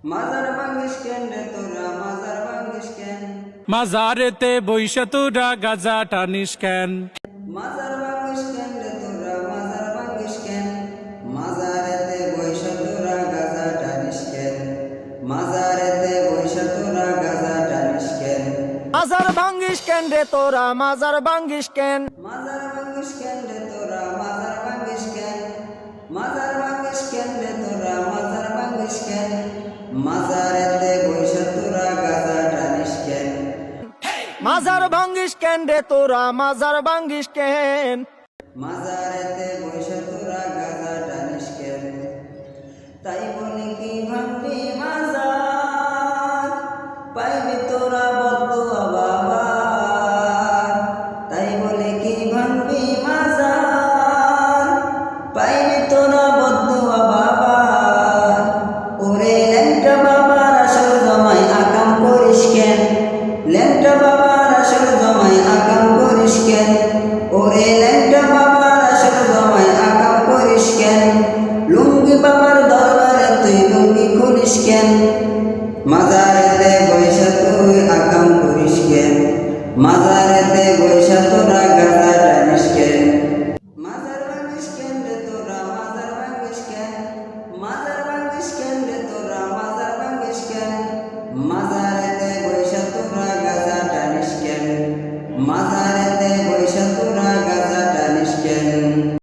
মাজার ভাঙ্গিস কেন রে তোরা মাজার ভাঙ্গিস কেন মাজারেতে বইসা তোরা গাজা টানিস কেন? মাজার ভাঙ্গিস কেন রে তোরা মাজার ভাঙ্গিস কেন মাজারেতে বইসা তোরা গাজা টানিস কেন মাজারেতে বইসা তোরা গাজা টানিস কেন মাজার ভাঙ্গিস কেন রে তোরা মাজার ভাঙ্গিস কেন মাজার ভাঙ্গিস কেন রে তোরা মাজার ভাঙ্গিস কেন মাজার ভাঙ্গিস কেন রে তোরা মাজার ভাঙ্গিস কেন মাজারেতে বইসা তোরা গাজা টানিস কেন মাজার ভাঙ্গিস কেন রে তোরা মাজার ভাঙ্গিস কেন মাজারেতে বইসা তোরা গাজা টানিস কেন তাই বলি কি ভাঙবি মাজার পাইবি তোরা বদদুয়া বাবা তাই বলি কি ভাঙবি মাজার পাইবি তোরা বদদুয়া বাবা ওরে ল্যাংটা বাবার আসল জমাই আকাম করিস কেন ল্যাংটা বাবার আসল জমাই আকাম করিস কেন ওরে ল্যাংটা বাবার আসল জমাই আকাম করিস কেন লুঙ্গি বাবার দরবারে তুই লুঙ্গি খুলিস কেন মাজারেতে বইসা তুই আকাম করিস কেন মাজারেতে বইসা